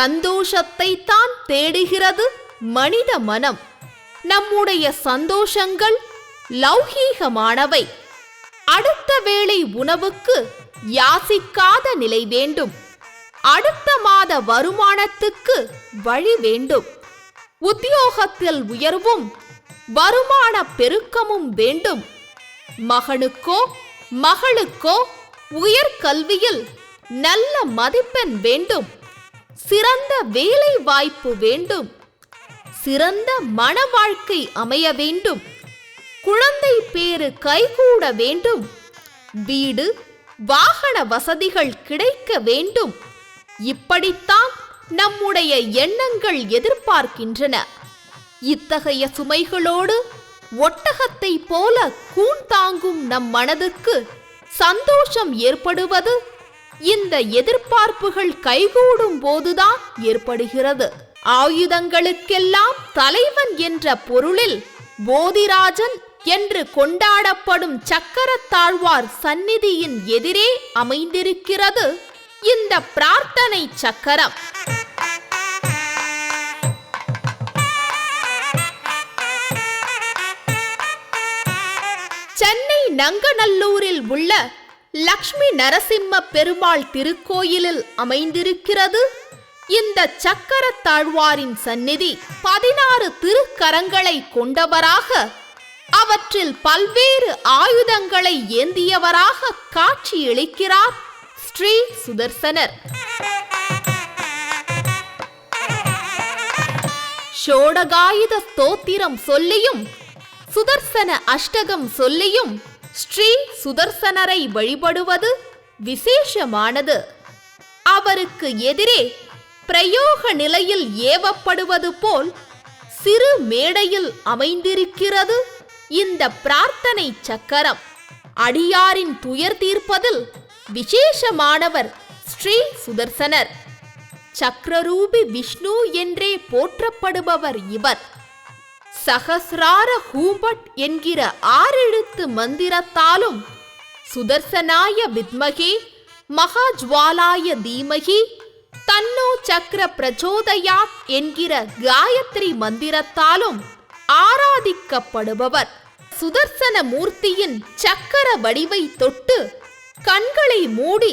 சந்தோஷத்தை தான் தேடுகிறது மனித மனம். நம்முடைய சந்தோஷங்கள் லௌகீகமானவை. அடுத்த வேளை உணவுக்கு யாசிக்காத நிலை வேண்டும். அடுத்த மாத வருமானத்துக்கு வழி வேண்டும். உத்தியோகத்தில் உயர்வும் வருமான பெருக்கமும் வேண்டும். மகனுக்கோ மகளுக்கோ உயர்கல்வியில் நல்ல மதிப்பெண் வேண்டும். சிறந்த வேலை வாய்ப்பு வேண்டும். சிறந்த மன வாழ்க்கை அமைய வேண்டும். குழந்தை பேறு கைகூட வேண்டும். வீடு வாகன வசதிகள் கிடைக்க வேண்டும். இப்படித்தான் நம்முடைய எண்ணங்கள் எதிர்பார்க்கின்றன. இத்தகைய சுமைகளோடு ஒட்டகத்தை போல கூன் தாங்கும் நம் மனதுக்கு சந்தோஷம் ஏற்படுவது இந்த எதிர்பார்ப்புகள் கைகூடும் போதுதான் ஏற்படுகிறது. ஆயுதங்களுக்கெல்லாம் தலைவன் என்ற பொருளில் போதிராஜன் என்று கொண்டாடப்படும் சக்கரத்தாழ்வார் சந்நிதியின் எதிரே அமைந்திருக்கிறது இந்த பிரார்த்தனை சக்கரம். சென்னை நங்கநல்லூரில் உள்ள லக்ஷ்மி நரசிம்ம பெருமாள் திருக்கோயிலில் அமைந்திருக்கிறது இந்த சக்கரத்தாழ்வாரின் சந்நிதி. 16 திருக்கரங்களை கொண்டவராக, அவற்றில் பல்வேறு ஆயுதங்களை ஏந்தியவராக காட்சியளிக்கிறார் ஸ்ரீ சுதர்சனர். ஷோடகாயுத ஸ்தோத்திரம் சொல்லியும் சுதர்சன அஷ்டகம் சொல்லியும் ஸ்ரீ சுதர்சனரை வழிபடுவது விசேஷமானது. அவருக்கு எதிரே பிரயோக நிலையில் ஏவப்படுவது போல் சிறு மேடையில் அமைந்திருக்கிறது இந்த பிரார்த்தனை சக்கரம். அடியாரின் துயர் தீர்ப்பதில் விசேஷமானவர் ஸ்ரீ சுதர்சனர். சக்கரரூபி விஷ்ணு என்றே போற்றப்படுபவர் இவர். சகஸ்ரார ஹூம்பட் என்கிற 6 எழுத்து மந்திரத்தாலும் சுதர்சனாய வித்மகே மகாஜ்வாலாய தீமகி தன்னோ சக்கர பிரச்சோதயாத் என்கிற காயத்ரி மந்திரத்தாலும் ஆராதிக்கப்படுபவர். சுதர்சன மூர்த்தியின் சக்கர வடிவை தொட்டு கண்களை மூடி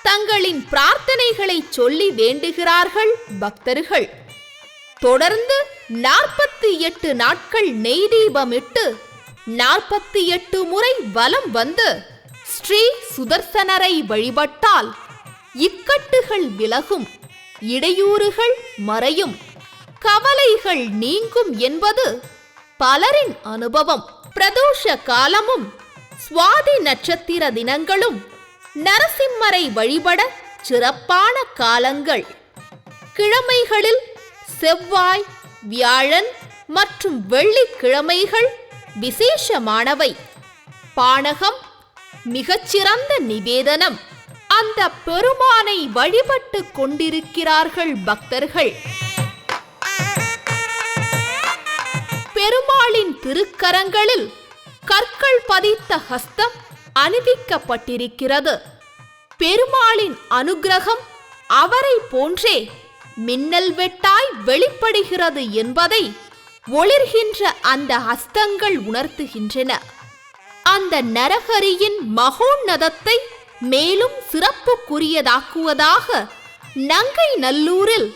தங்களின் பிரார்த்தனைகளை சொல்லி வேண்டுகிறார்கள் பக்தர்கள். தொடர்ந்து 48 நாட்கள் நெய் தீபமிட்டு 48 முறை வலம் வந்து ஸ்ரீ சுதர்சனரை வழிபட்டால் இக்கட்டுகள் விலகும், இடையூறுகள் மறையும், கவலைகள் நீங்கும் என்பது பலரின் அனுபவம். பிரதோஷ காலமும் சுவாதி நட்சத்திர தினங்களும் நரசிம்மரை வழிபட சிறப்பான காலங்கள். கிழமைகளில் செவ்வாய், வியாழன் மற்றும் வெள்ளிக்கிழமைகள் விசேஷமானவை. பானகம் மிகச்சிறந்த நிவேதனம். அந்த பெருமானை வழிபட்டு கொண்டிருக்கிறார்கள் பக்தர்கள். பெருமாளின் திருக்கரங்களில் கற்கள் பதித்த ஹஸ்தம் அணிவிக்கப்பட்டிருக்கிறது. பெருமாளின் அனுக்கிரகம் அவரை போன்றே மின்னல் வெட்டாய் வெளிப்படுகிறது என்பதை ஒளிர்கின்ற அந்த ஹஸ்தங்கள் உணர்த்துகின்றன. அந்த நரஹரியின் மகோன்னதத்தை மேலும் சிறப்புக்குரியதாக்குவதாக நங்கை நல்லூரில்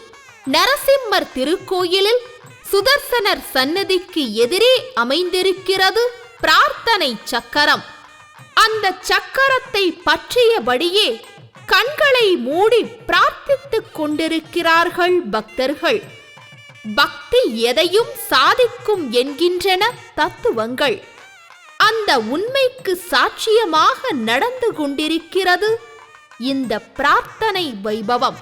நரசிம்மர் திருக்கோயிலில் சுதர்சனர் சன்னதிக்கு எதிரே அமைந்திருக்கிறது பிரார்த்தனை சக்கரம். அந்த சக்கரத்தை பற்றியபடியே கண்களை மூடி பிரார்த்தித்துக் கொண்டிருக்கிறார்கள் பக்தர்கள். பக்தி எதையும் சாதிக்கும் என்கின்றன தத்துவங்கள். அந்த உண்மைக்கு சாட்சியமாக நடந்து கொண்டிருக்கிறது இந்த பிரார்த்தனை வைபவம்.